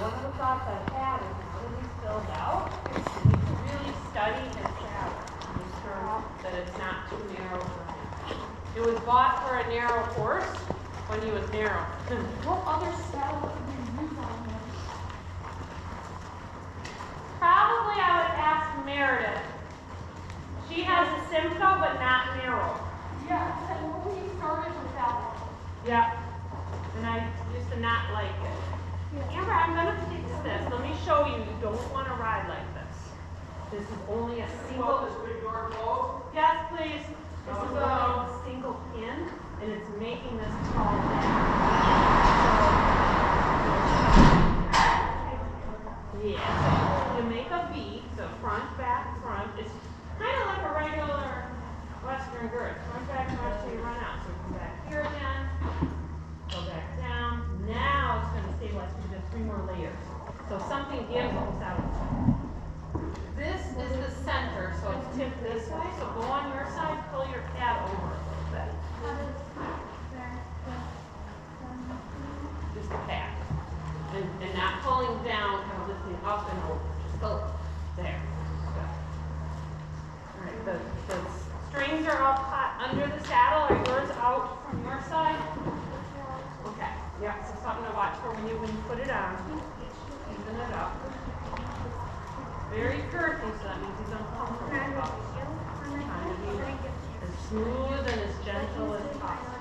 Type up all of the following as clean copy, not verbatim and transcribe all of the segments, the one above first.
one of the thoughts I've had is when he's filled out, you need to really study his saddle to make sure that it's not too narrow for him. It was bought for a narrow horse when he was narrow. What other saddle could we use on him? Probably I would ask Meredith. She has a Simcoe but not narrow. Yeah, and when we started with that one. Yeah. And I used to not like it. Amber, I'm going to fix this. Let me show you. You don't want to ride like this. This is only a single. This big door closed? Yes, please. This is only a single pin, and it's making this fall down. Yeah. You make a V, so front, back, front. It's kind of like a regular Western girth. Front, back, front, so you run out. So come back here again. Go back down. Now it's going to stabilize because there's 3 more layers. So something gives almost out of it. This is the center, so it's tipped this way. So go on your side, pull your pad over a little bit. Just a pad. And not pulling down, kind of lifting up and over. Just go there. Good. All right, the strings are up hot under the saddle. Are yours out from your side? Okay. Yeah, so something to watch for when you put it on. Even it up. Very curvy, so that means he's uncomfortable. Trying to be as smooth and as gentle as possible.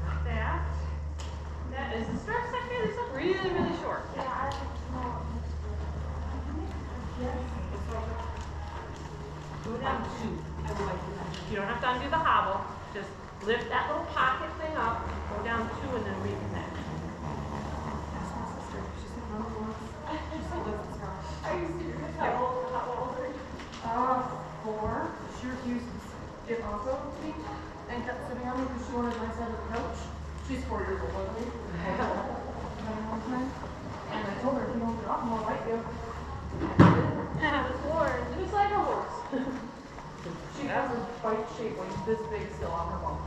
Got that. That is the strap second. These look really, really short. Go down 2. You don't have to undo the hobble. Just lift that little pocket thing up, go down 2, and then reconnect. Are you serious? How old are you? 4. She refused it also to me and kept sitting on me because she wanted my side of the couch. She's 4 years old, I believe. And I told her, if you don't get off, I'll bite you. It was like a horse. She has a bite shape like this big still on her bum.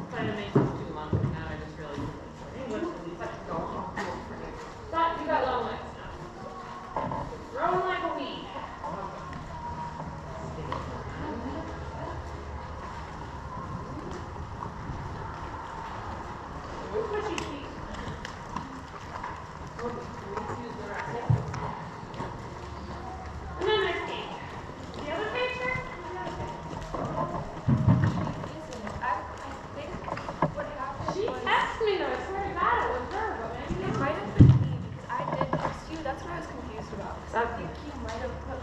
Trying to make this too long, but now I just really English will be such go on. But you got long legs now. Growing like a weed. Pushy feet. And then there's Kate. The other picture? She texted me though. I swear to God it was her, but maybe It not. might have been me because I did text you. That's what I was confused about. So I think he might have put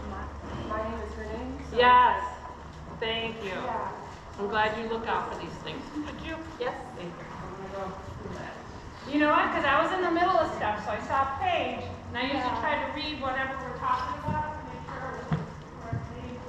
my name as her name. So Yes. Thank you. Yeah. I'm glad you look out for these things. Did you? Yes. Thank you. I'm gonna go through that. You know what? Because I was in the middle of stuff, so I saw a page, and I usually try to read whatever we're talking about to make sure it was the correct page.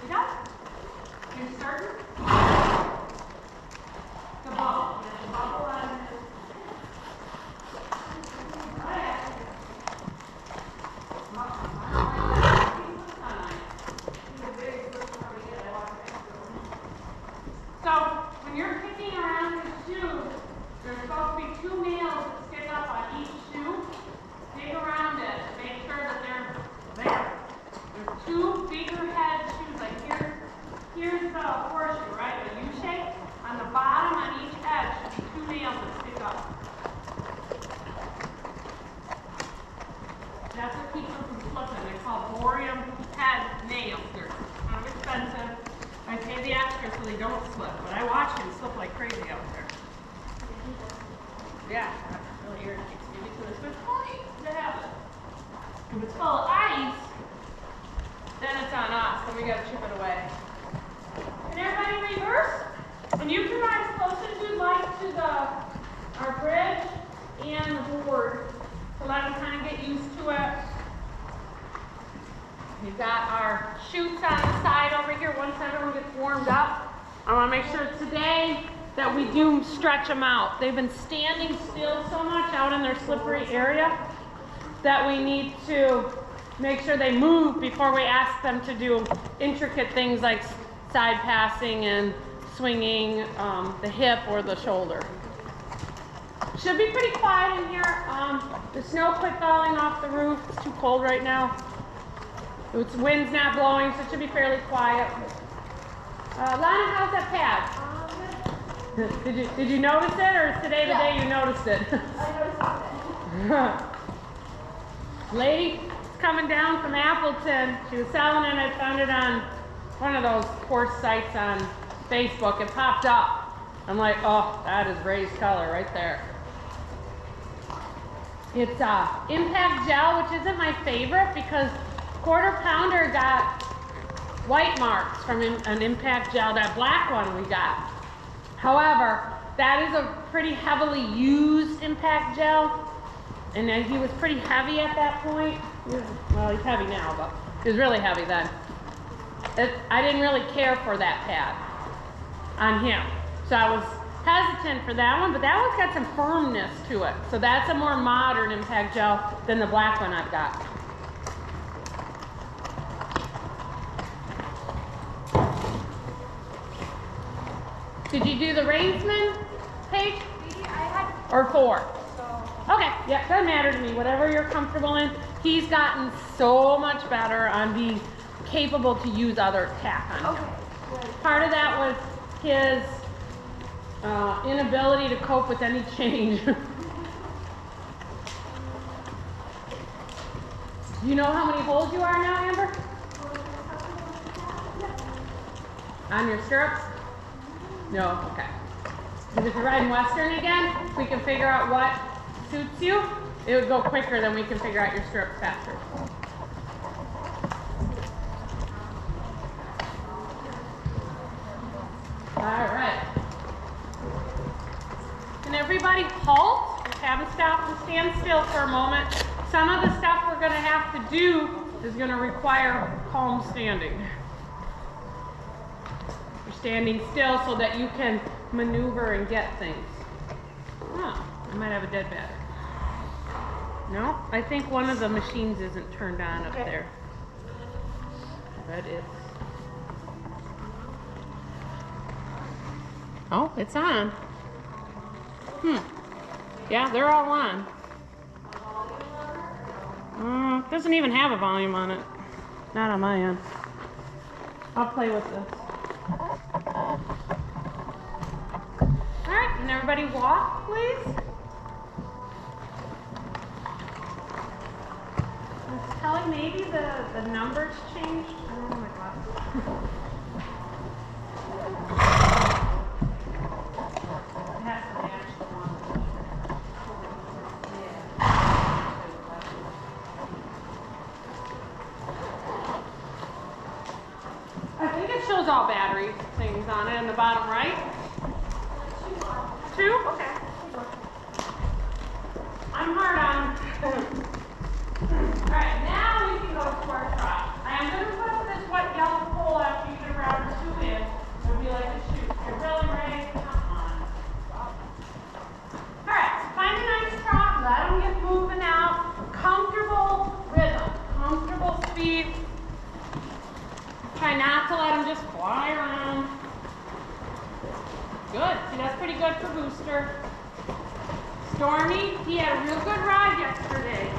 You got it? You're certain? The bubble. There's a bubble on it. So, when you're picking around your shoes, there's supposed to be 2 nails that stick up on each shoe. Dig around it to make sure that they're there. There's 2 bigger head shoes, like here's the horseshoe, right? The U shape. On the bottom, on each edge, should be 2 nails that stick up. That's what keeps them from slipping. They're called borium head nails. They're kind of expensive. I pay the extra so they don't slip, but I watch them slip like crazy out there. Yeah, that really irritates me because it's funny to have it. If it's full of ice, then it's on us, then we gotta chip it away. Can everybody reverse? And you can ride as close as you'd like to our bridge and the board to let them kind of get used to it. We've got our chutes on the side over here. Once everyone gets warmed up, I want to make sure today that we do stretch them out. They've been standing still so much out in their slippery area that we need to make sure they move before we ask them to do intricate things like side passing and swinging the hip or the shoulder. Should be pretty quiet in here. The snow quit falling off the roof. It's too cold right now. The wind's not blowing, so it should be fairly quiet. Lana, how's that pad? Did you notice it, or is today the day you noticed it? I noticed it. Lady coming down from Appleton. She was selling it. I found it on one of those course sites on Facebook. It popped up. I'm like, oh, that is Ray's color right there. It's Impact Gel, which isn't my favorite because Quarter Pounder got white marks from an Impact Gel, that black one we got. However, that is a pretty heavily used Impact Gel, and he was pretty heavy at that point. Well, he's heavy now, but he was really heavy then. I didn't really care for that pad on him, so I was hesitant for that one, but that one's got some firmness to it. So that's a more modern Impact Gel than the black one I've got. Did you do the Rainsman page? Or 4? Okay, yeah, doesn't matter to me, whatever you're comfortable in. He's gotten so much better on being capable to use other tack on him. Part of that was his inability to cope with any change. You know how many holes you are now, Amber? On your stirrups? No, okay. Because if you're riding Western again, if we can figure out what suits you, it would go quicker than we can figure out your stirrups faster. All right. Can everybody halt? Have them stop and stand still for a moment. Some of the stuff we're going to have to do is going to require calm standing. You're standing still so that you can maneuver and get things. Oh, I might have a dead battery. No, I think one of the machines isn't turned on up there. But it's... Oh, it's on. Yeah, they're all on. Doesn't even have a volume on it. Not on my end. I'll play with this. Alright, can everybody walk, please? It's telling maybe the numbers changed. I don't know my glasses. It has to match the one. I think it shows all battery things on it in the bottom right. 2? Okay. I'm hard on. Alright, now we can go to our trot. I am going to put this wet yellow pole after you not to let him just fly around. Good. See, that's pretty good for Booster. Stormy, he had a real good ride yesterday.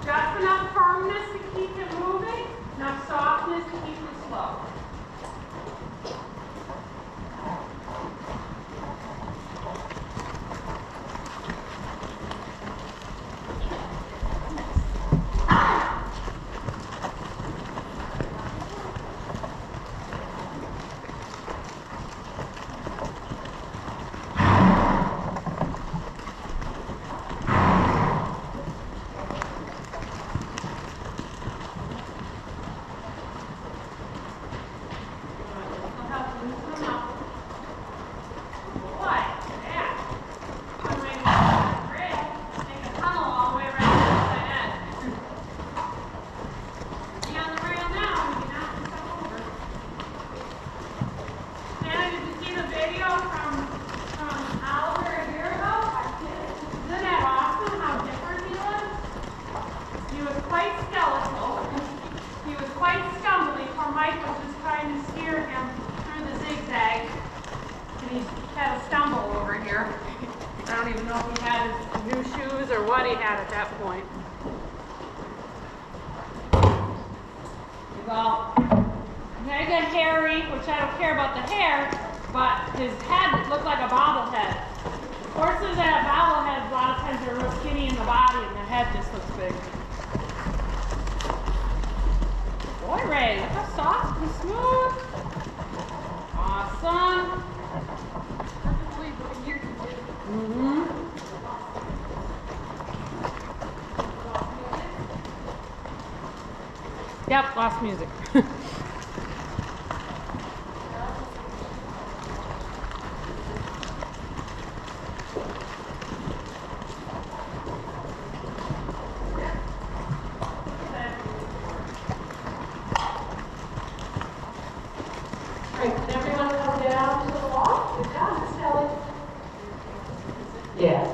Just enough firmness to keep him moving, enough softness to keep him slow. At that point. Well, very good hairy, which I don't care about the hair, but his head looked like a bobblehead. Horses that have bobbleheads, a lot of times they're real skinny in the body and the head just looks big. Boy, Ray, look how soft and smooth. Awesome. Mm-hmm. Yep, lost music. Right, can everyone come down to the wall? Good job, Miss Kelly. Yeah.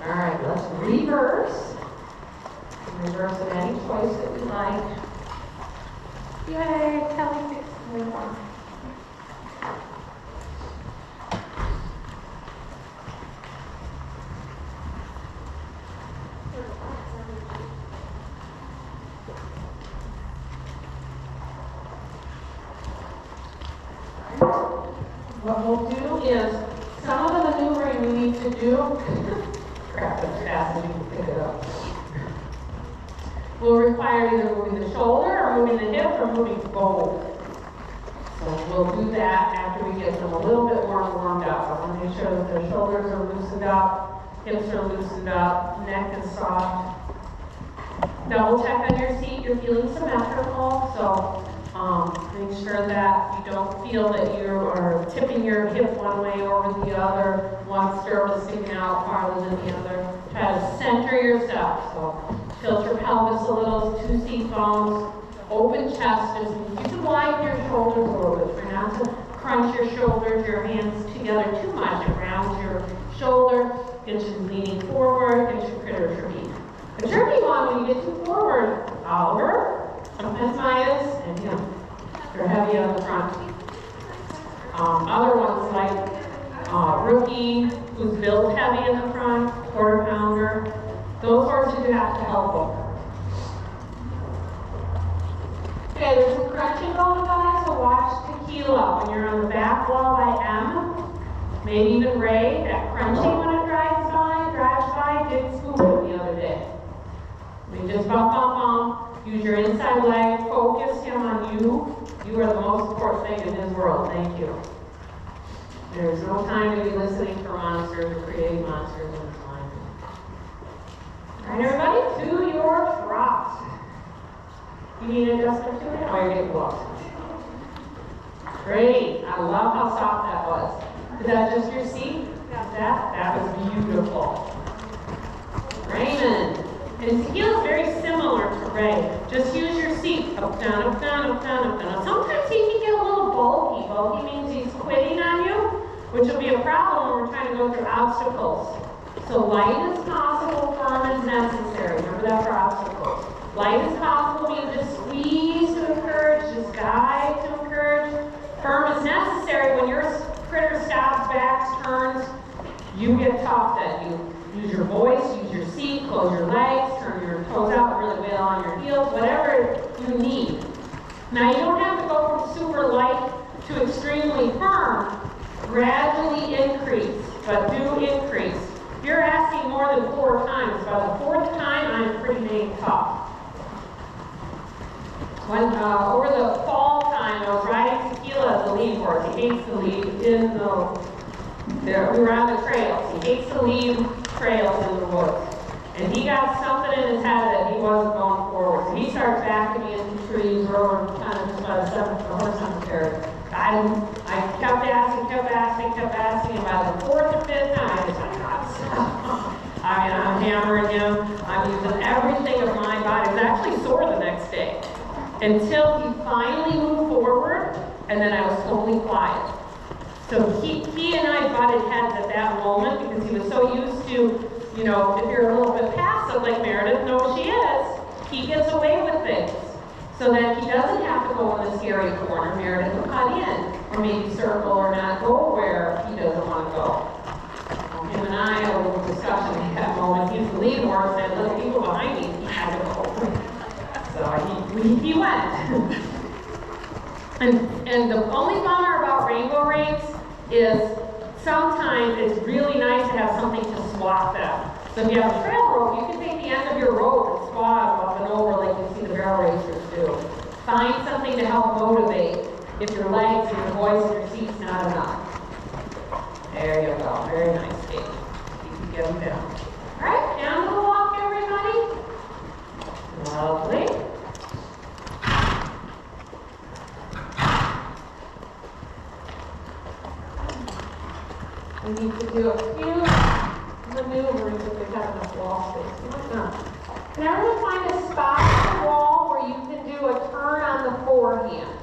All right, let's reverse. Reverse at any choice that we like. Yay, Kelly fixed the one. What we'll do is, some of the maneuvering we need to do, crap, it's fast and you can pick it up, will require either moving the shoulder or moving the hip or moving both. So we'll do that after we get them a little bit more warmed up. I want to make sure that their shoulders are loosened up, hips are loosened up, neck is soft. Double check on your seat, you're feeling symmetrical, so make sure that you don't feel that you are tipping your hip one way over the other, one stirrup is sticking out farther than the other. Try to center yourself, so tilt your pelvis a little, 2 seat bones, open chest, just you can widen your shoulders a little bit. Try not to crunch your shoulders, your hands together too much. It rounds your shoulder, gets you leaning forward, gets you critter trippy. The trippy one, when you get too forward, Oliver, sometimes Midas, and him. They're heavy on the front. Other ones like Rookie, who's built heavy in the front, quarter pounder. Those horses you have to help them. Okay, there's some crunching going on, so watch Tequila when you're on the back wall by M. Maybe even Ray, that crunching when it drives by, did scoop it the other day. I mean, just bump, bump, bump. Use your inside leg, focus him on you. You are the most important thing in his world, thank you. There's no time to be listening for monsters or creating monsters in this line. All right, everybody, to your trot. You need an adjustment to it? Oh, you're getting blocked. Great, I love how soft that was. Is that just your seat? That was beautiful. Raymond. And Tequila is very similar to Ray. Just use your seat. Up, down, up, down, up, down, up, down. Sometimes he can get a little bulky. Bulky means he's quitting on you, which will be a problem when we're trying to go through obstacles. So light as possible, firm as necessary. Remember that for obstacles. Light as possible means just squeeze to encourage, just guide to encourage. Firm is necessary when your critter stops, backs, turns. You get talked at. You use your voice, use your seat, close your legs, turn your toes out really well on your heels, whatever you need. Now you don't have to go from super light to extremely firm. Gradually increase, but do increase. If you're asking more than 4 times, by the 4th time, I'm pretty dang tough. When, over the fall time, I was riding Tequila as a lead horse. He hates to lead in we were on the trails. He hates to leave trails in the woods. And he got something in his head that he wasn't going forward. So he starts backing me into trees or over kind of just by the horse cemetery. I kept asking, and by the 4th or 5th time, I just went nuts. I mean, I'm hammering him. I'm using everything of my body. It was actually sore the next day. Until he finally moved forward, and then I was totally quiet. So he and I butted heads at that moment because he was so used to, you know, if you're a little bit passive like Meredith knows she is, he gets away with things. So that he doesn't have to go in the scary corner. Meredith will cut in, or maybe circle, or not go where he doesn't want to go. Him and I had a little discussion at that moment. He's the lead horse, and the people behind me, he had to go. So he went. and the only bummer about rainbow rakes is sometimes it's really nice to have something to swat them. So if you have a trail rope, you can take the end of your rope and swat them up and over like you see the barrel racers do. Find something to help motivate if your legs and your voice and your seat's not enough. There you go. Very nice, Kate. You can get them down. All right, down to the walk, everybody. Lovely. We need to do a few maneuvers if we have enough wall space. Can everyone find a spot on the wall where you can do a turn on the forehand?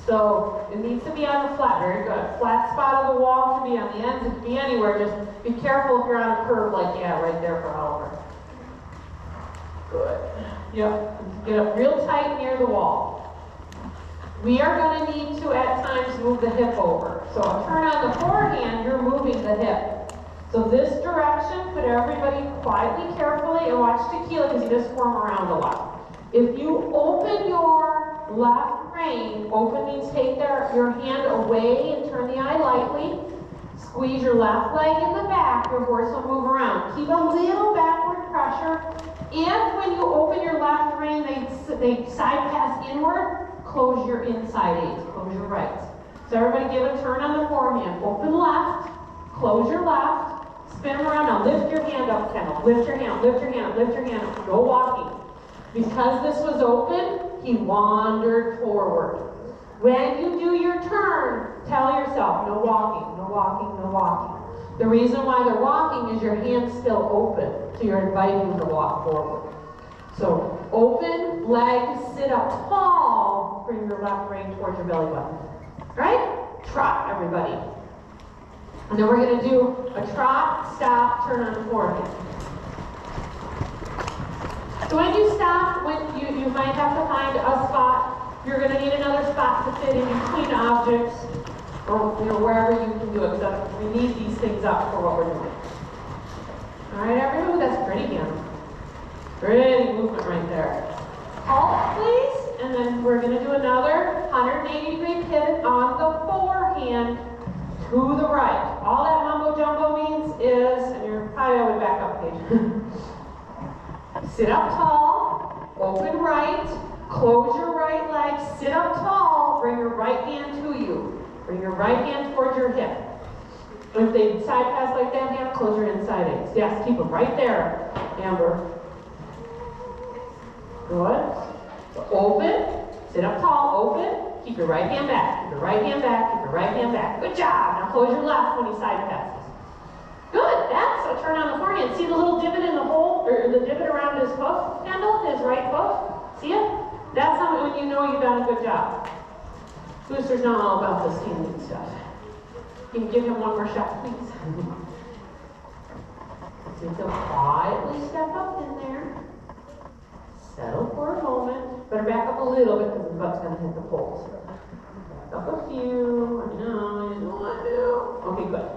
So it needs to be on the flat. Very good. Flat spot of the wall can be on the ends. It can be anywhere. Just be careful if you're on a curve like right there for Oliver. Good. Yep. Get up real tight near the wall. We are going to need to, at times, move the hip over. So a turn on the forehand, you're moving the hip. So this direction, put everybody quietly, carefully, and watch Tequila because he does squirm around a lot. If you open your left rein, open means take your hand away and turn the eye lightly. Squeeze your left leg in the back, your horse will move around. Keep a little backward pressure. If when you open your left rein, they side pass inward, close your inside eight, close your right. So everybody give a turn on the forehand. Open left, close your left, spin around. Now lift your hand up, Kendall. Lift your hand, lift your hand, lift your hand. No walking. Because this was open, he wandered forward. When you do your turn, tell yourself, no walking, no walking, no walking. The reason why they're walking is your hand's still open, so you're inviting them to walk forward. So open, legs, sit up tall, bring your left rein towards your belly button. Right? Trot, everybody. And then we're going to do a trot, stop, turn on the forehand. So when you stop, you might have to find a spot. You're going to need another spot to fit in between objects, or wherever you can do it. Because we need these things up for what we're doing. All right, everyone, that's pretty good. Pretty movement right there. Halt, please, and then we're going to do another 180-degree pivot on the forehand to the right. All that mumbo jumbo means is, and you're probably on the backup page. Sit up tall, open right, close your right leg, sit up tall, bring your right hand to you. Bring your right hand towards your hip. If they side pass like that hand, close your inside eights. Yes, keep them right there, Amber. Good. So open, sit up tall, open, keep your right hand back, keep your right hand back, keep your right hand back. Good job. Now close your left when he side passes. Good, that's a turn on the forehand. See the little divot in the hole, or the divot around his hoof handle, his right hoof? See it? That's how when you know you've done a good job. Booster's not all about this standing stuff. You can give him one more shot, please. So quietly step up in there. Settle for a moment. Better back up a little bit because the butt's gonna hit the poles. Back up a few. I know, you know what I do. Okay, good.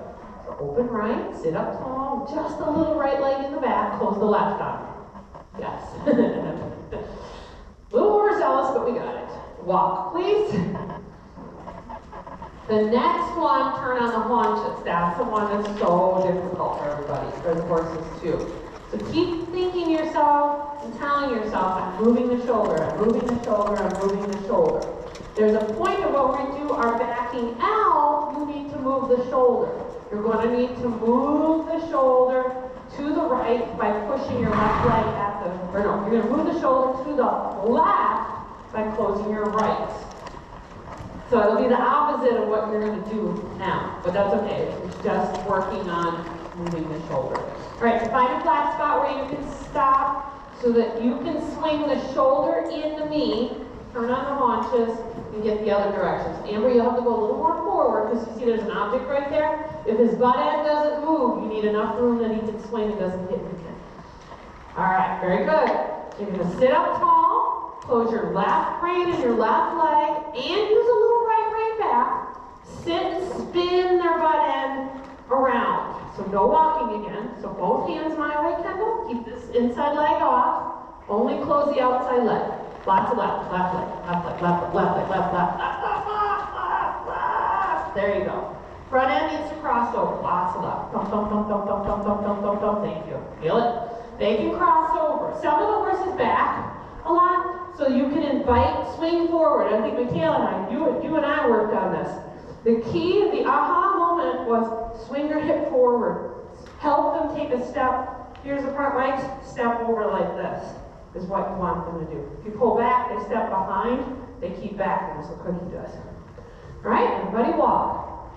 So open right, sit up tall, just a little right leg in the back, close the left arm. Yes. A little overzealous, but we got it. Walk, please. The next one, turn on the haunches. That's the one that's so difficult for everybody, for the horses too. So keep thinking yourself and telling yourself, I'm moving the shoulder, I'm moving the shoulder, I'm moving the shoulder. There's a point of when we do our backing out, you need to move the shoulder. You're going to need to move the shoulder to the right by pushing your left leg at the, or no, you're going to move the shoulder to the left by closing your right. So it'll be the opposite of what you're going to do now, but that's okay. It's just working on moving the shoulder. All right, so find a flat spot where you can stop so that you can swing the shoulder in the knee, turn on the haunches, and get the other directions. Amber, you'll have to go a little more forward because you see there's an object right there. If his butt end doesn't move, you need enough room that he can swing and doesn't hit the pin. All right, very good. You're going to sit up tall, close your left rein and your left leg, and use a little right rein back. Sit and spin their butt end around. So no walking again. So both hands my way, Kendall. Keep this inside leg off. Only close the outside leg. Lots of left, left leg, left leg, left leg, left leg, left, left, left, left, left, left, left. There you go. Front end needs to cross over. Lots of left. Thump, thump, thump, thump, thump, thump, thump, thump, thump, thump. Thank you. Feel it? They can cross over. Some of the horses back a lot, so you can invite swing forward. I think Michaela and I, you and I worked on this. The key, the aha moment was swing your hip forward. Help them take a step. Here's the front legs, step over like this is what you want them to do. If you pull back, they step behind, they keep back, and that's what Cookie does. All right, everybody walk.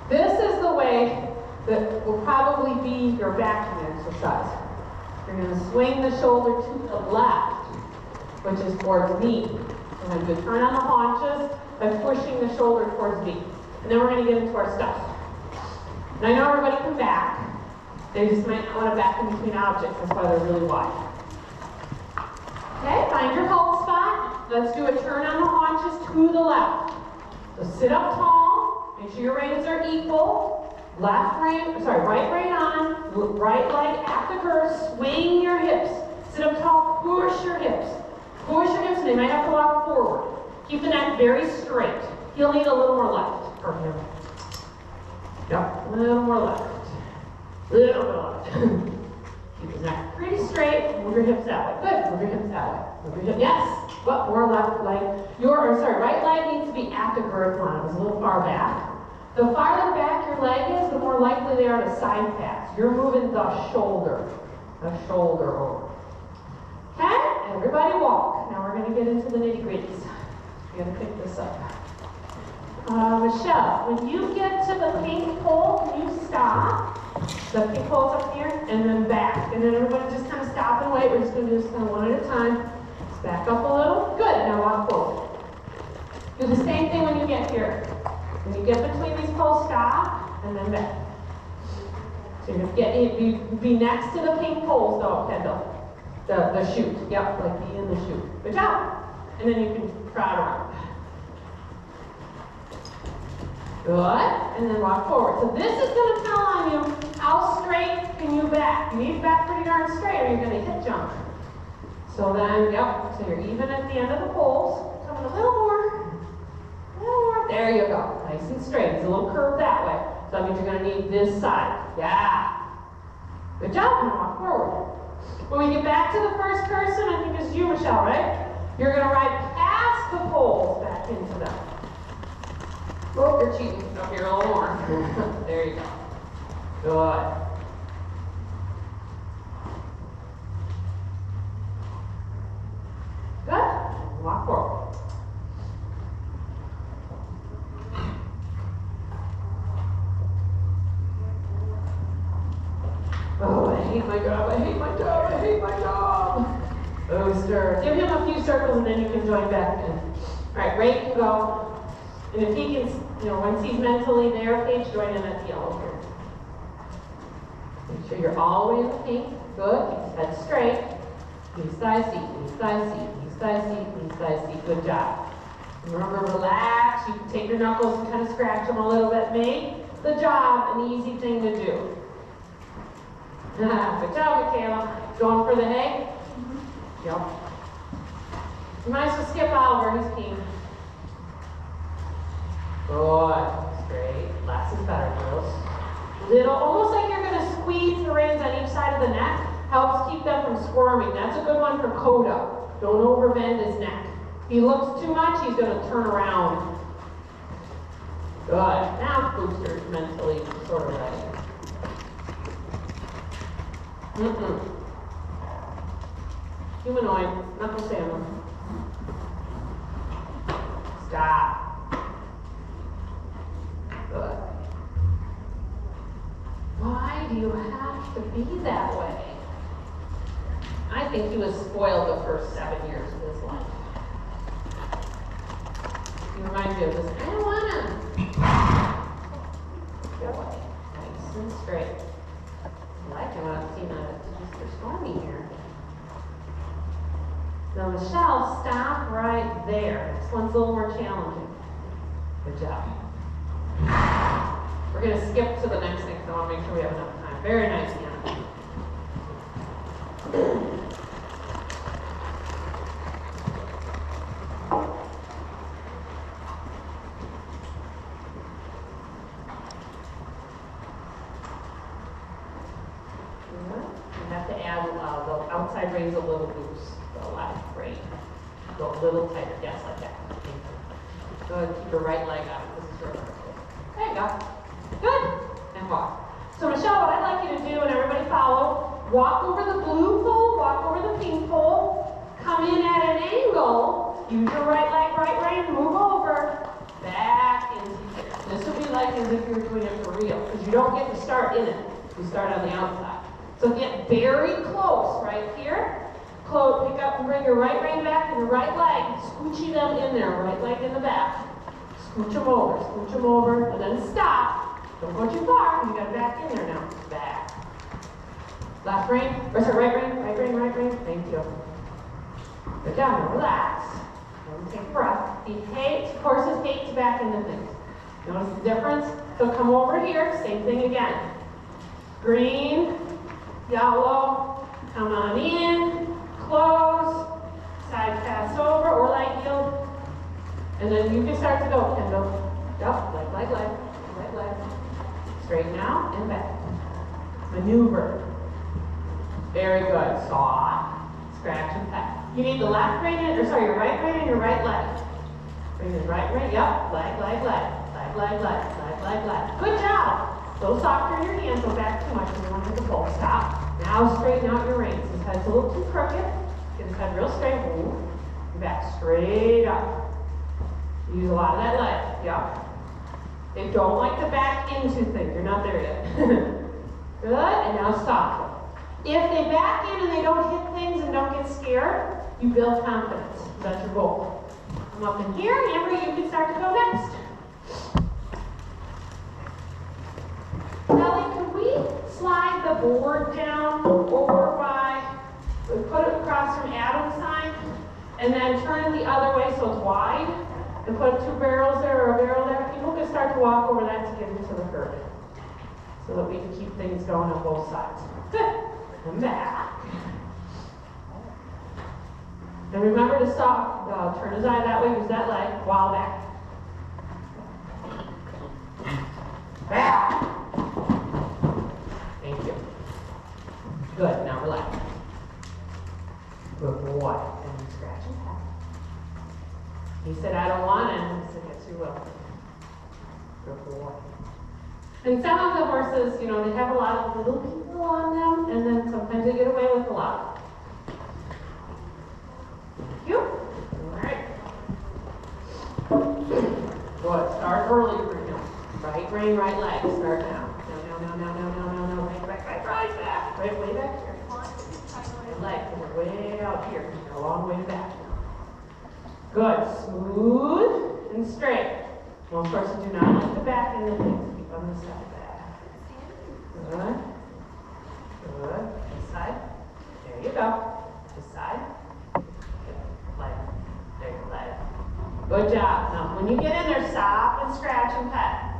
This is the way that will probably be your backing exercise. You're going to swing the shoulder to the left, which is towards me. We're going to turn on the haunches by pushing the shoulder towards me. And then we're going to get into our stuff. And I know everybody can back. They just might not want to back in between objects. That's why they're really wide. Okay, find your hold spot. Let's do a turn on the haunches to the left. So sit up tall. Make sure your reins are equal. Right rein on. Right leg at the curve. Swing your hips. Sit up tall. Push your hips. Push your hips, and they might have to walk forward. Keep the neck very straight. He'll need a little more left for him. Yep, a little more left. Little bit left. Keep his neck pretty straight. Move your hips that way. Good. Move your hips that way. Move your hips. Yes. But more left leg. Right leg needs to be at the girth line. It was a little far back. The farther back your leg is, the more likely they are to side pass. You're moving the shoulder. The shoulder over. Okay? Everybody walk. Now we're going to get into the nitty-gritties. We got to pick this up. Michelle, when you get to the pink pole, can you stop? The pink pole's up here, and then back. And then everybody just kind of stop and wait. We're just going to do this kind of one at a time. Just back up a little. Good. Now walk forward. Do the same thing when you get here. When you get between these poles, stop, and then back. So you're going to be next to the pink poles, though, Kendall. The chute. Yep, like be in the chute. Good job. And then you can trot around. Good. And then walk forward. So this is going to tell on you how straight can you back. You need to back pretty darn straight or you're going to hit jump. So then, yep, so you're even at the end of the poles. Coming a little more. A little more. There you go. Nice and straight. It's a little curve that way. So that means you're going to need this side. Yeah. Good job. Now walk forward. When we get back to the first person, I think it's you, Michelle, right? You're going to ride past the poles back into them. Oh, you're cheating. Up here a little more. There you go. Good. Good. Walk forward. Oh, I hate my job. I hate my job. I hate my job. Booster. Give him a few circles and then you can join back in. All right, Ray can go. And if he can, once he's mentally there, Paige, join in at the yellow here. Make sure you're all the way in the pink. Good. Keep his head straight. Knee, thigh, seat, knee, thigh, seat, knee, thigh, seat, knee, thigh, seat. Good job. Remember, relax. You can take your knuckles and kind of scratch them a little bit. Make the job an easy thing to do. Good job, Michaela. Going for the egg? Yep. You might as well skip Oliver. He's peeing. Good. Straight. Less is better, girls. Little, almost like you're going to squeeze the reins on each side of the neck. Helps keep them from squirming. That's a good one for Coda. Don't overbend his neck. If he looks too much, he's going to turn around. Good. Now Booster's mentally sort of ready. Humanoid. Knuckle salmon. Stop. Good. Why do you have to be that way? I think he was spoiled the first 7 years of his life. He reminds me of this. I don't want him. Good. Nice and straight. I like him. I've seen it's just stormy here. Now, Michelle, stop right there. This one's a little more challenging. Good job. We're going to skip to the next thing, so I want to make sure we have enough time. Very nice, Anna. You have to add the outside reins a little loose, the left rein. Go a little tighter, yes, like that. Good, keep your right leg out. This is your left leg. There you go. Good. And walk. So Michelle, what I'd like you to do, and everybody follow, walk over the blue pole, walk over the pink pole, come in at an angle, use your right leg, right rein, move over, back into here. This would be like as if you were doing it for real, because you don't get to start in it. You start on the outside. So get very close right here. Close, pick up and bring your right rein back and your right leg, scoochy them in there, right leg in the back. Scooch them over, and then stop. Don't go too far, you got to back in there now. Back. Left rein, or sorry, right rein. Thank you. Good job, now relax. Take a breath. Horses hate to back into things. Notice the difference? So come over here, same thing again. Green, yellow, come on in, close, side pass over, or light yield. And then you can start to go, Kendall. Yep, leg. Straighten out and back. Maneuver. Very good. Saw, scratch and pat. You need the left rein in, or sorry, your right rein and your right leg. Bring the right rein, yep, leg. Good job. Little softer in your hands, go back too much, you want to hit the pole. Stop. Now straighten out your reins. His head's a little too crooked. Get his head real straight. Move. Back straight up. Use a lot of that leg. Yep. They don't like to back into things. You're not there yet. Good. And now soften. If they back in and they don't hit things and don't get scared, you build confidence. That's your goal. Come up in here, and Amber, you can start to go next. Ellie, could we slide the board down over by, put it across from Adam's side, and then turn it the other way so it's wide, and put 2 barrels there or a barrel there? People can start to walk over that to get into the herd, so that we can keep things going on both sides. Good. And back. And remember to stop, turn his eye that way, use that leg, while back. Back. Thank you. Good, now relax. Good boy. And you scratch and pat. He said, I don't want it. I said, yes, you will. Good boy. And some of the horses, they have a lot of little people on them, and then sometimes they get away with a lot. Thank you. All right. Good. Start early for him. Right rein, right leg. Start now. No. Right back. Right way back here. Right leg. We're way out here. We're a long way back now. Good. Smooth and straight. Most horses do not like to back into things. Keep on the side back. Good. This side. There you go. This side. Good job. Now, when you get in there, stop and scratch and pet.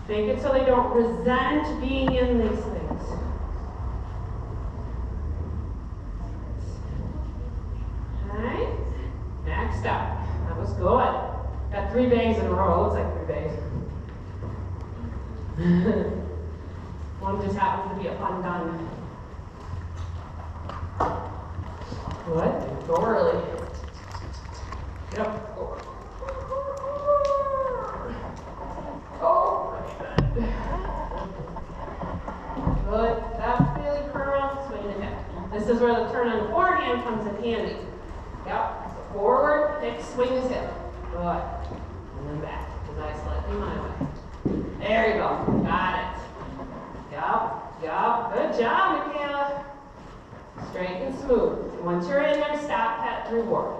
Make it so they don't resent being in these things. Okay. Next up. That was good. Got 3 bags in a row. Looks like 3 bags. One just happens to be a fun gun. Good. Go early. Get up. Oh, pretty good. Good. That's really curl. Swing the hip. This is where the turn on the forehand comes in handy. Yep. So forward, kick, swing his hip. Good. And then back. His eyes slightly my way. There you go. Got it. Yup. Yup. Good job, Michaela. Straight and smooth. Once you're in there, stop, pet, reward.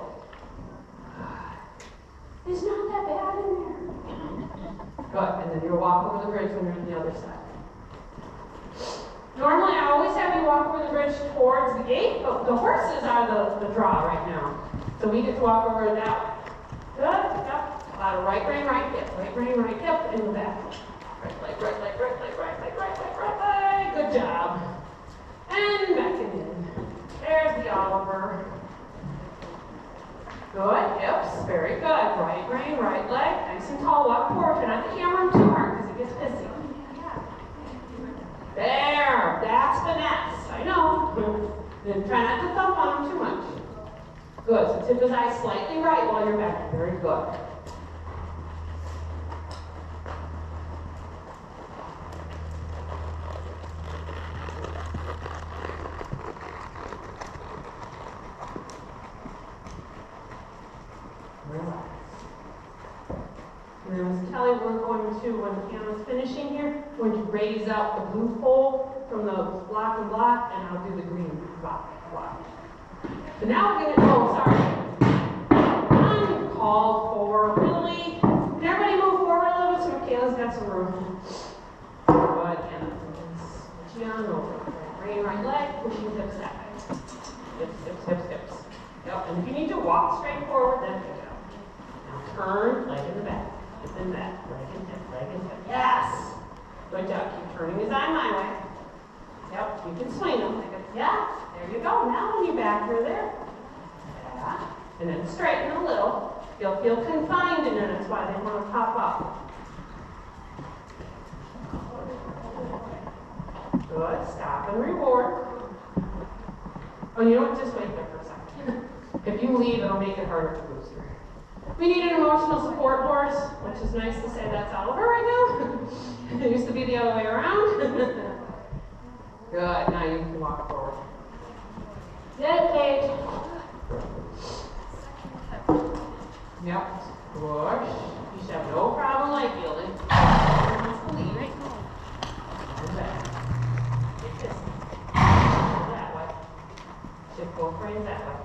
It's not that bad in there. Good. And then you'll walk over the bridge when you're on the other side. Normally, I always have you walk over the bridge towards the gate, but the horses are the draw right now. So we get to walk over that way. Good. Yep. A lot of right brain, right hip. Right brain, right hip in the back. Right leg, right leg, right leg, right leg, right leg, right leg. Good job. And back and in. There's the Oliver. Good. Hips. Very good. Right brain, right leg. Nice and tall. Walk forward. Try not to hammer them too hard because it gets pissy. There. That's finesse. I know. Then try not to thump on them too much. Good. So tip his eyes slightly right while you're back. Very good. And then Ms. Kelly, we're going to, when Hannah's finishing here, we're going to raise up the blue pole from the block and block, and I'll do the green block. But now we're going to, oh, sorry. Uncalled for, really? Can everybody move forward a little bit so Michaela's got some room? Good, Hannah. Put you down over. Bring right leg, pushing hips that way. Hips, hips, hips, hips. Yep, and if you need to walk straight forward, then pick it up. Now turn, leg in the back. Hip and back, leg and hip, leg and hip. Yes! Good job. Keep turning his eye my way. Yep, you can swing him. Yeah, there you go. Now when you back through there. Yeah. And then straighten a little. You'll feel confined in there. That's why they want to pop up. Good. Stop and reward. Oh, you know what? Just wait there for a second. If you leave, it'll make it harder to boost her. We need an emotional support horse, which is nice to say that's Oliver right now. It used to be the other way around. Good. Now you can walk forward. Good, Paige. Yep. Push. You should have no problem leg yielding. Lead. And back. Get this. That way. Shift both frames that way.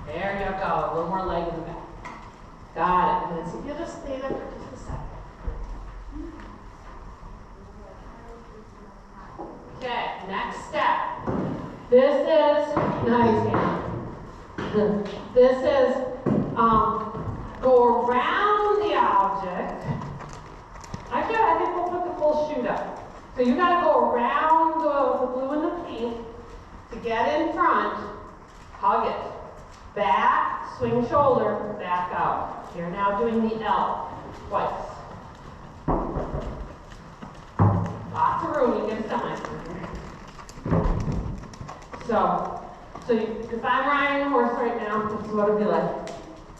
There you go. A little more leg in the back. Got it. And then see if you'll just stay there for just a second. Okay, next step. This is, nice, Hannah. This is, go around the object. Actually, I think we'll put the full shoot up. So you gotta go around the blue and the pink to get in front, hug it. Back, swing shoulder, back out. You're now doing the L twice. Lots of room, you get stomach. So if I'm riding a horse right now, this is what it'll be like.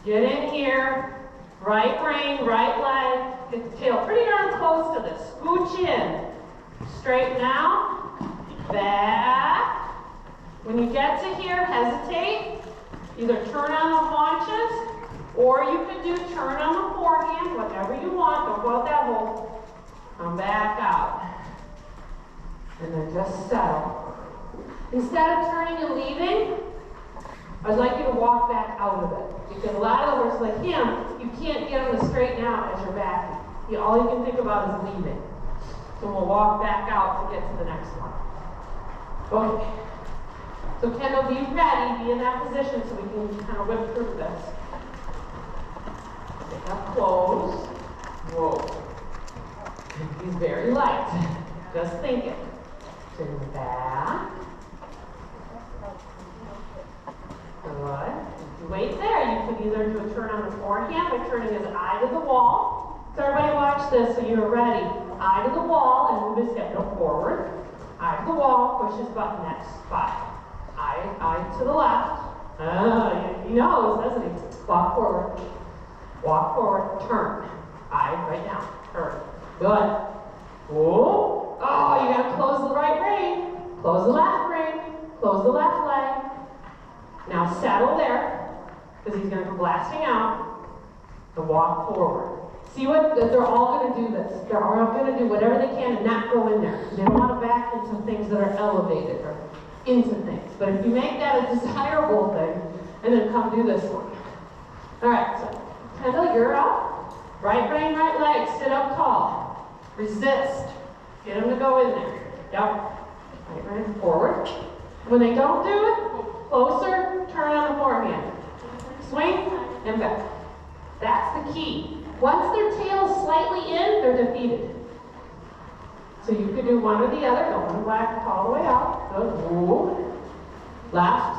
Get in here, right brain, right leg, get the tail pretty darn close to this. Scooch in. Straighten out, back. When you get to here, hesitate. Either turn on the haunches, or you could do turn on the forehand, whatever you want. Don't go out that hole. Come back out. And then just settle. Instead of turning and leaving, I'd like you to walk back out of it. Because a lot of the horses like him, you can't get them to straighten out as you're backing. All you can think about is leaving. So we'll walk back out to get to the next one. Okay. So Kendall, be ready, be in that position so we can kind of whip through this. Now close. Whoa. He's very light. Just thinking. Turn the back. Good. You wait there. You can either do a turn on the forehand by turning his eye to the wall. So everybody watch this so you're ready. Eye to the wall and move his hip. No, forward. Eye to the wall. Push his butt next spot. Eye to the left. He knows, doesn't he? Walk forward. Walk forward. Turn. Eye right down. Turn. Good. Oh, you gotta close the right rein. Close the left rein. Close the left leg. Now settle there, because he's gonna go blasting out and walk forward. See what, they're all gonna do this. They're all gonna do whatever they can and not go in there. They don't wanna back into things that are elevated or into things. But if you make that a desirable thing, and then come do this one. All right, so Kendall, you're up. Right rein, right leg, sit up tall. Resist. Get them to go in there. Yep. Right rein forward. When they don't do it, closer, turn on the forehand. Swing and back. That's the key. Once their tail's slightly in, they're defeated. So you could do one or the other. Don't want to black all the way out. Good. Woo. Left.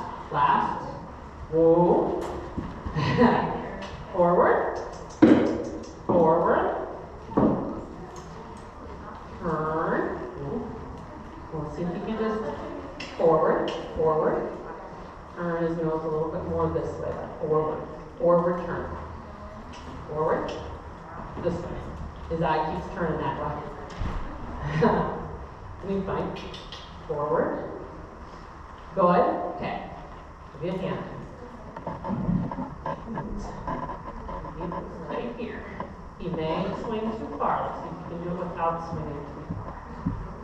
Woo. Forward. Forward. Turn. We'll see if you can just forward. Turn his nose a little bit more this way. Forward turn. Forward. This way. His eye keeps turning that way. Be fine. Forward. Good. Okay. Give me a hand. Right here. He may swing too far. Let's see if you can do it without swinging too far.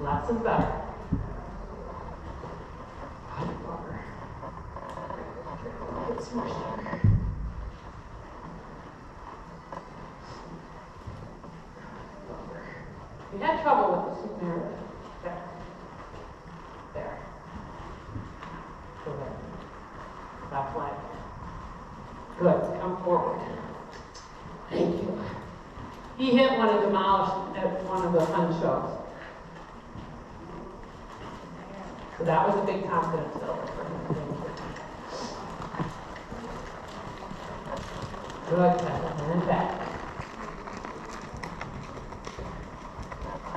Less is better. Get smushed there. We had trouble with the superior. There. Go there. Left leg. Good. Come forward. Thank you. He hit one and demolished at one of the fun shows. So that was a big confidence builder for him. Good. And back.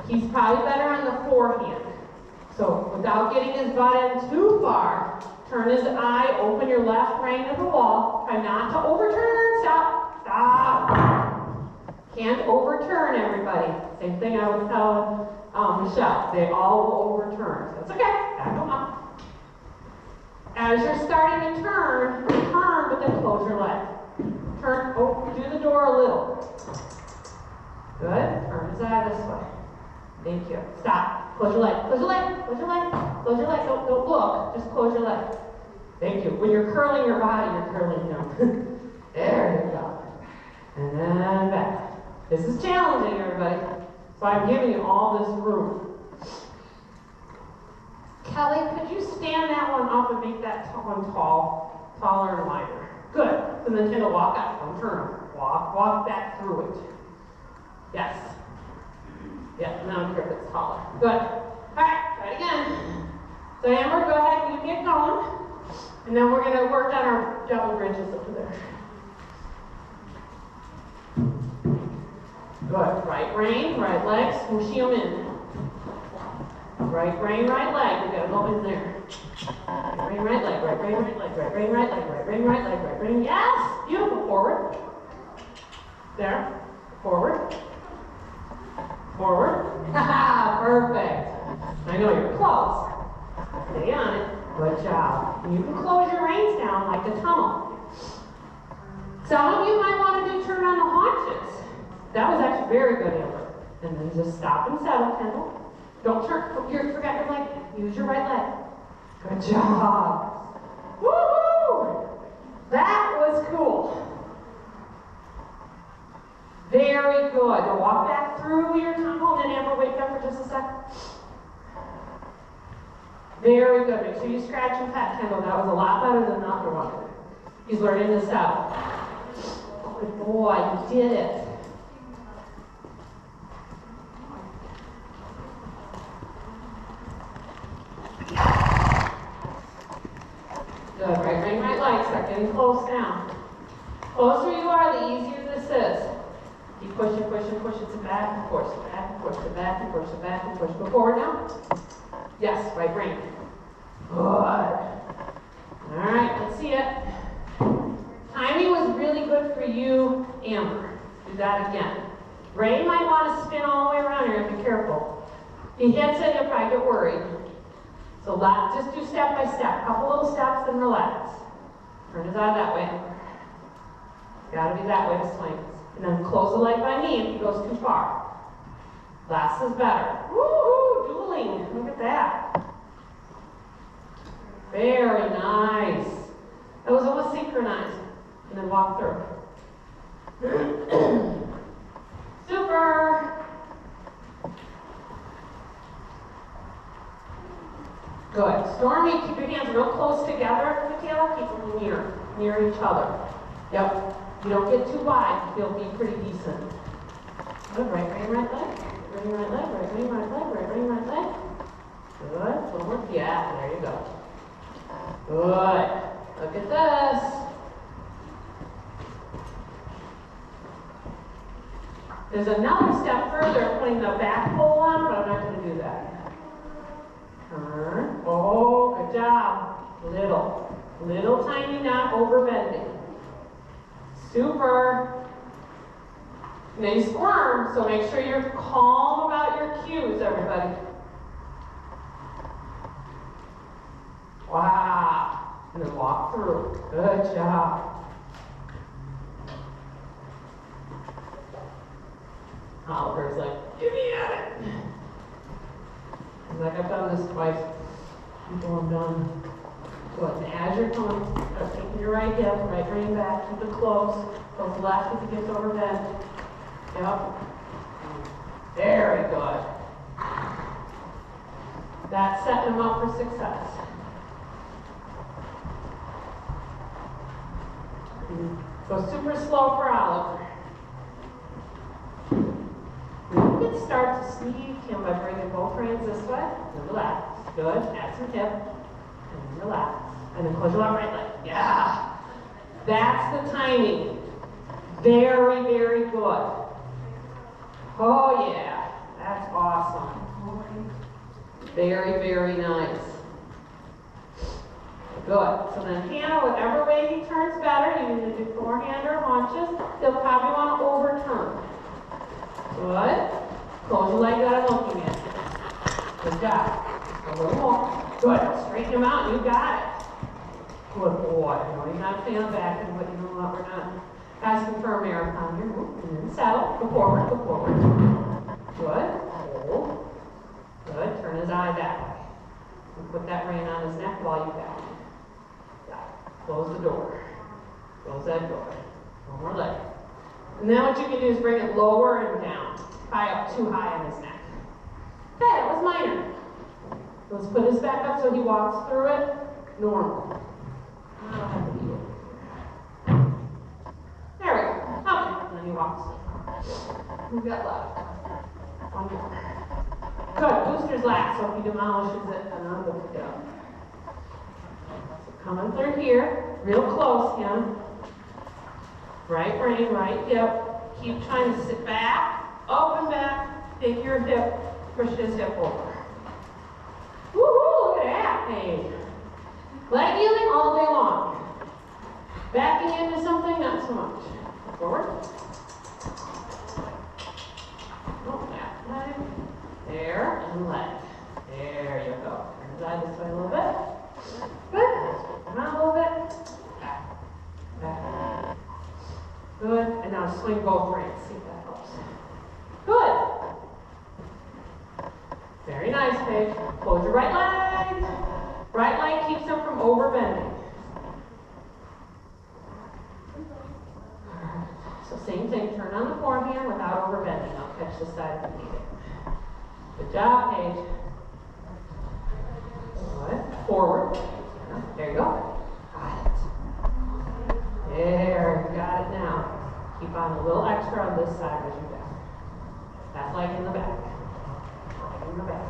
He's probably better on the forehand. So without getting his butt in too far, turn his eye, open your left rein to the wall. Try not to overturn. Stop. Can't overturn, everybody. Same thing I was telling Michelle. They all will overturn. So it's okay. Back them up. As you're starting to turn, but then close your leg. Turn, do the door a little. Good. Turn his eye this way. Thank you. Stop. Close your leg. Close your leg. Close your leg. Close your leg. Don't look. Just close your leg. Thank you. When you're curling your body, you're curling him. There you go. And then back. This is challenging, everybody. So I'm giving you all this room. Kelly, could you stand that one up and make that one taller and wider? Good. And then Kendall, walk up. Don't turn him. Walk back through it. Yes. Yeah, now grip it's taller. Good. All right, try it again. So Amber, go ahead and you get going. And then we're going to work on our double bridges over there. Good. Right rein, right leg, swoosh him in. Right rein, right leg. We gotta go in there. Right rein, right leg, right rein, right leg, right rein, right leg, right rein, right leg, right rein. Yes! Beautiful. Forward. There. Forward. Forward. Haha, perfect. I know you're close. Stay on it. Good job. And you can close your reins down like a tunnel. Some of you might want to do turn on the haunches. That was actually very good, Amber. And then just stop and settle, Kendall. Don't turn, forget your leg. Use your right leg. Good job. Woohoo! That was cool. Very good. Now walk back through your tunnel and then Amber, wait there for just a second. Very good. Make sure you scratch and pat Kendall. That was a lot better than the other one. He's learning to settle. Good boy, you did it. Good, right leg, start getting close now. Closer you are, the easier this is. Keep pushing to back and forth, to back and forth, to back and forth, to back and forth. Go forward now. Yes, right brain. Good. All right, let's see it. Timing was really good for you, Amber. Do that again. Ray might want to spin all the way around here, be careful. If he hits it, he'll probably get worried. So just do step by step. Couple little steps, then relax. Turn his eye that way. It's gotta be that way to swing. And then close the leg by knee if he goes too far. Less is better. Woohoo! Dueling. Look at that. Very nice. That was almost synchronized. And then walk through. Super. Good. Stormy, keep your hands real close together, Michaela. Keep them near each other. Yep. You don't get too wide, you'll be pretty decent. Good. Right leg. Right leg. Right leg. Good. One more. Yeah, there you go. Good. Look at this. There's another step further, putting the back pole on, but I'm not going to do that. Turn. Oh, good job. Little tiny, not over bending. Super. Now you squirm, so make sure you're calm about your cues, everybody. Wow. And then walk through. Good job. Oliver's like, give me at it. He's like, I've done this twice. Until I'm done. Good. And as you're coming, start taking your right hip, right brain back, keep it close. Goes left if it gets over bend. Yep. Very good. That's setting them up for success. Go super slow for Oliver. You can start to sneak him by bringing both hands this way and relax. Good. Add some hip and relax. And then close your right leg. Yeah. That's the timing. Very, very good. Oh yeah. That's awesome. Very, very nice. Good. So then Hannah, whatever way he turns better, you can do forehand or haunches. He'll probably want to overturn. Good. Close your leg that I'm looking at. Good job. A little more. Good. Straighten him out. You got it. Good boy. No, you're not staying on back, but you know what? We're not asking for a marathon here. And then settle. Go forward. Go forward. Good. Hold. Good. Turn his eye that way. And put that rein on his neck while you back. Close the door. Close that door. One more leg. And then what you can do is bring it lower and down. Tie up too high on his neck. Okay, that was minor. Let's put his back up so he walks through it normal. I don't have to be it. There we go. Okay. And then he walks. We've got left. One more. Good. Booster's last, so if he demolishes it, then I'm going to go. Coming through here, real close, him. Right brain, right hip. Keep trying to sit back, open back, take your hip, push his hip over. Woohoo, look at that, Paige. Leg healing all day long. Backing into something, not so much. Forward. Oh, back leg. There, and leg. There you go. Turn his eye this way a little bit. Good. Come out a little bit. Back. Back. Good. And now swing both reins. See if that helps. Good. Very nice, Paige. Close your right leg. Right leg keeps him from overbending. So same thing. Turn on the forehand without overbending. I'll catch the side if you need it. Good job, Paige. Good. Forward. There you go. Got it. There, you got it now. Keep on a little extra on this side as you back. That leg in the back. Leg in the back.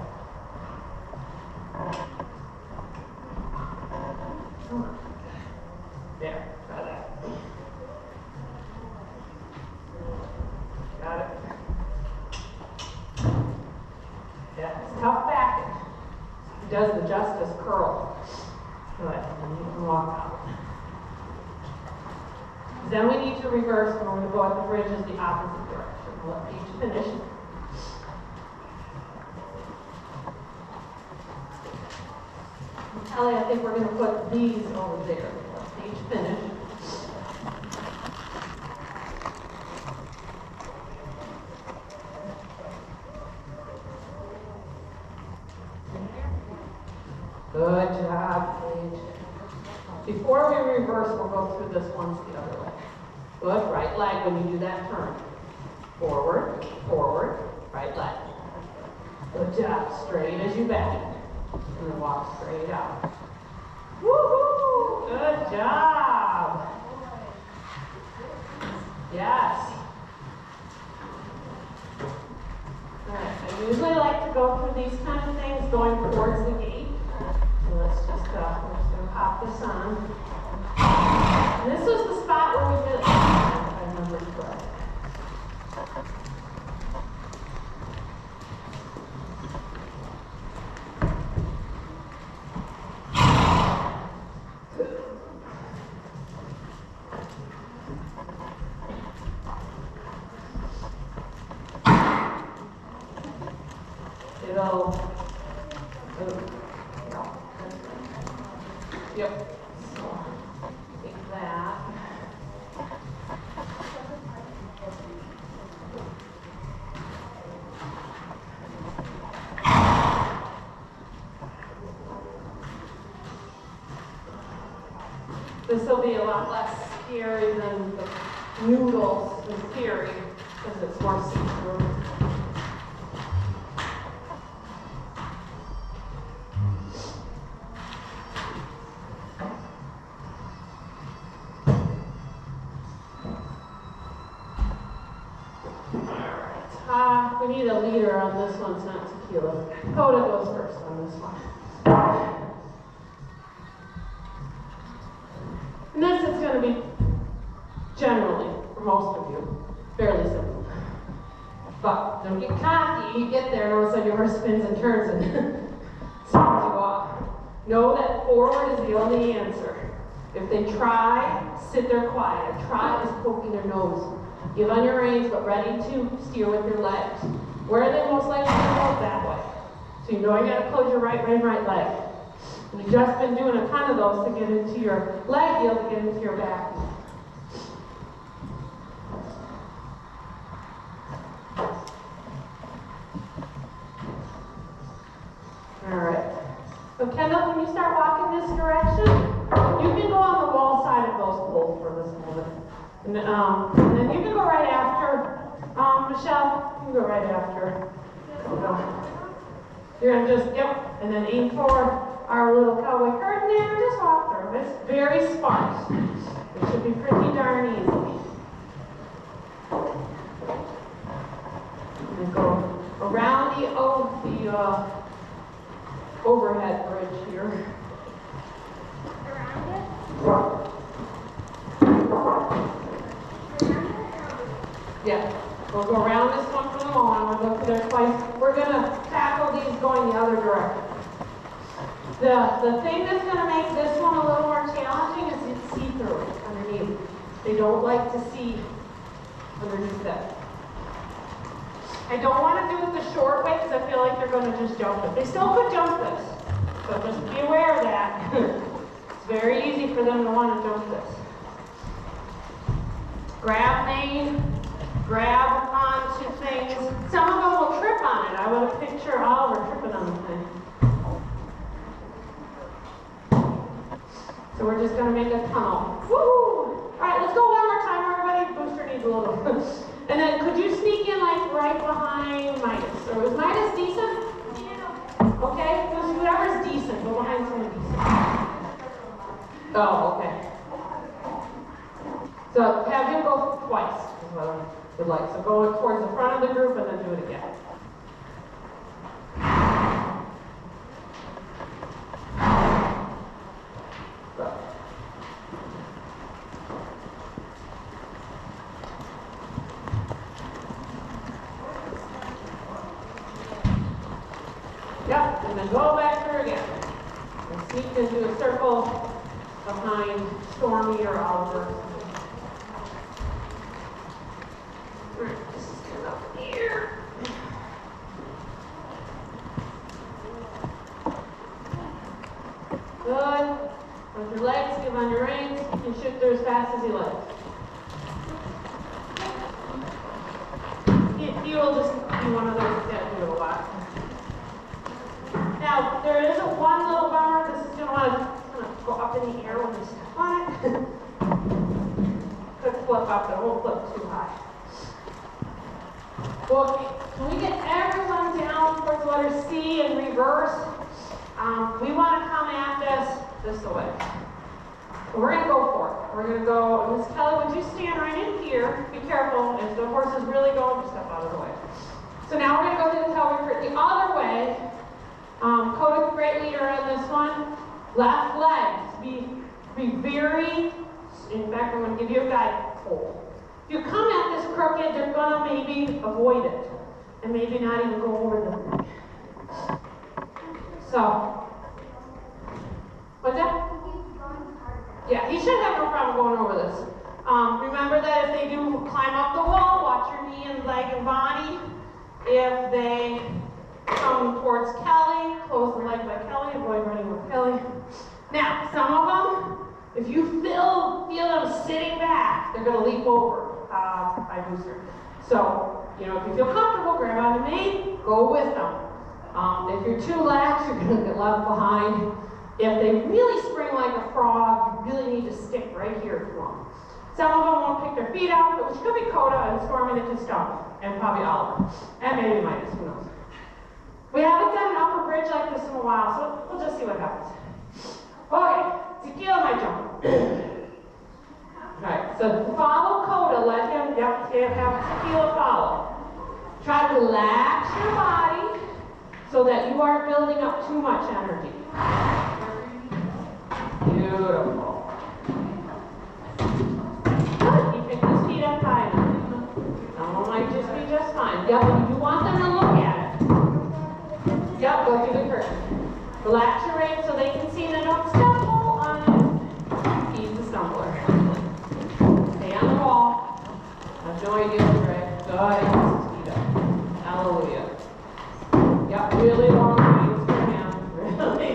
Come on. There, try that. Got it. Yeah, it's tough back. He does the justice curl. Good, and you can walk out. Then we need to reverse, and we're going to go at the bridges the opposite direction. We'll let each finish. Kelly, I think we're going to put these over there. Let each finish. Good job, Paige. Before we reverse, we'll go through this once the other way. Good, right leg when you do that turn. Forward, forward, right leg. Good job, straight as you back. And then walk straight out. Woohoo! Good job. Yes. Alright, I usually like to go through these kind of things going towards the gate. So let's just we're just going to pop this on. And this was the spot where we did it, if I remember correctly. Yep. So take that. This will be a lot less scary than the noodles in theory because it's more see-through. We need a leader on this one, it's not tequila. Coda goes first on this one. And this is going to be, generally, for most of you, fairly simple. But don't get cocky, you get there and all of a sudden your horse spins and turns and spins you off. Know that forward is the only answer. If they try, sit there quiet. Try is poking their nose. Give on your reins, but ready to steer with your legs. Where are they most likely to go? That way. So you know you got to close your right rein, right leg. We've just been doing a ton of those to get into your leg heel, to get into your back. All right. So Kendall, when you start walking this direction, you can go on the wall side of those poles for this moment. And then you can go right after, Michelle, you can go right after. You're going to just, yep, and then aim for our little cowboy curtain there, and just walk through. It's very sparse. It should be pretty darn easy. And go around the overhead bridge here. Yeah, we'll go around this one for the moment. We'll go through there twice. We're going to tackle these going the other direction. The thing that's going to make this one a little more challenging is it's see-through underneath. They don't like to see underneath that. I don't want to do it the short way because I feel like they're going to just jump it. They still could jump this, so just be aware of that. It's very easy for them to want to jump this. Grab mane, grab onto things. Some of them will trip on it. I would have pictured Oliver tripping on the thing. So we're just going to make a tunnel. Woo! All right, let's go one more time, everybody. Booster needs a little. And then could you sneak in like right behind Midas? Or was Midas decent? Okay, whoever's decent, go behind someone decent. Oh, okay. So have him go twice, is what I would like. So go towards the front of the group and then do it again. Good. Yep, and then go back through again. And sneak into a circle behind Stormy or Oliver. Alright, this is good up here. Good. With your legs, give on your reins. You can shoot through as fast as you like. You will just be one of those that do it a lot. Now, there is one little bummer. This is going to want to go up in the air when you step on it. Could flip up, but it won't flip too high. Well, can we get everyone down towards the letter C in reverse? We want to come at this way. We're going to go for it. We're going to go, Miss Kelly, would you stand right in here? Be careful. If the horse is really going, just step out of the way. So now we're going to go through the tail recruit the other way. Coda, great leader on this one. Left leg. Be very, in fact, I'm going to give you a guide pole. If you come at this crooked, they're going to maybe avoid it. And maybe not even go over the neck. So, what's that? Yeah, he should have no problem going over this. Remember that if they do climb up the wall, watch your knee and leg and body. If they come towards Kelly, close the leg by Kelly, avoid running with Kelly. Now, some of them, if you feel them sitting back, they're going to leap over by booster. So, if you feel comfortable, grab on the mane, go with them. If you're too lax, you're going to get left behind. If they really spring like a frog, you really need to stick right here to them. Some of them won't pick their feet up, which could be Coda and Stormy that can stump, and probably Oliver, and maybe Midas, who knows. We haven't done an upper bridge like this in a while, so we'll just see what happens. Okay, Tequila might jump. Alright, so follow Coda, let him, have Tequila follow. Try to relax your body so that you aren't building up too much energy. Beautiful. Good, you pick his feet up high enough. Some might just be just fine. Yep, you want them to look at it. Yep, go through the curtain. Relax your reins so they can see and don't stumble on it. He's the stumbler. Stay on the wall. I'll join you, Greg. Good. Hallelujah. Yep, really long lines for him. Really.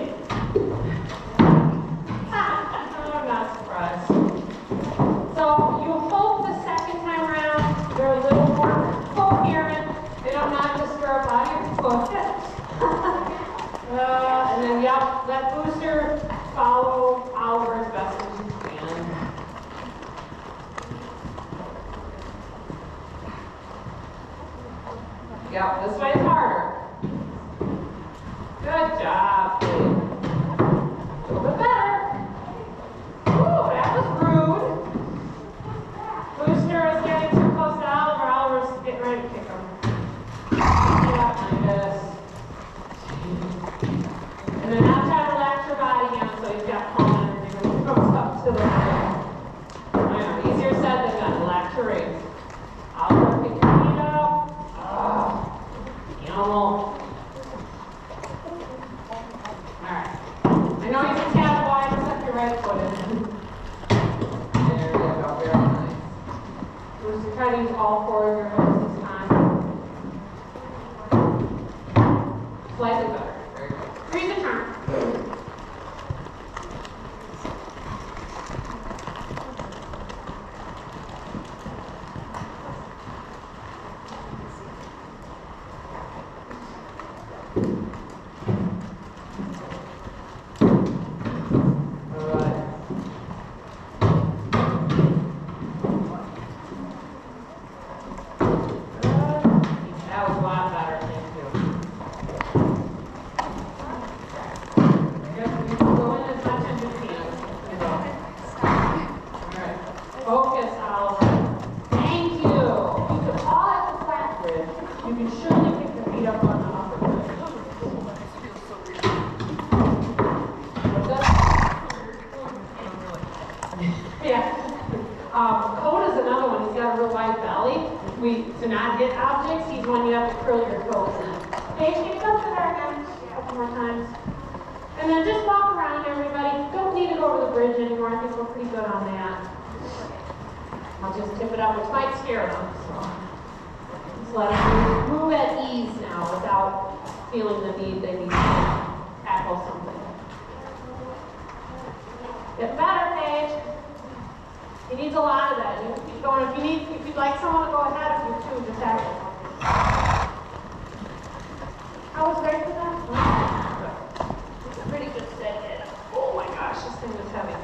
I'm not surprised. So you hope the second time around they're a little more coherent. They don't knock the stirrup out of your foot. And then, yep, let booster follow Oliver as best as you can. Yep, this way is harder. Good job. A little bit better. Ooh, that was rude. Booster is getting too close to Oliver. Oliver's getting ready to kick him. Yeah, Midas. And then now try to relax your body again so you've got palm energy when he comes up to the leg. I know, easier said than done. Relax your reins. Oliver, pick your feet up. Animal. Alright. I know he's a tad wide, except your right foot in. There we go, very nice. We're just trying to use all four of your hips this time. Slightly better. Very good. Breathe the turn. another one, he's got a real wide belly. To not hit objects, he's one you have to curl your toes in. Okay, can you come to there again? A couple more times. And then just walk around, everybody. Don't need to go over the bridge anymore. I think we're pretty good on that. I'll just tip it up, which might scare them. So just let them move at ease now without feeling the need they need to tackle something. Get better, Paige. He needs a lot of that. You keep going. If you'd like someone to go ahead of you too, just ask. How was great for them? It's a pretty good set hit. Oh my gosh, this thing was heavy.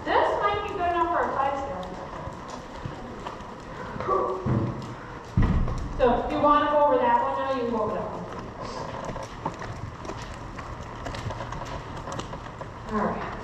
This might be good enough for a 5-star. So if you want to go over that one now, you can go over that one. All right.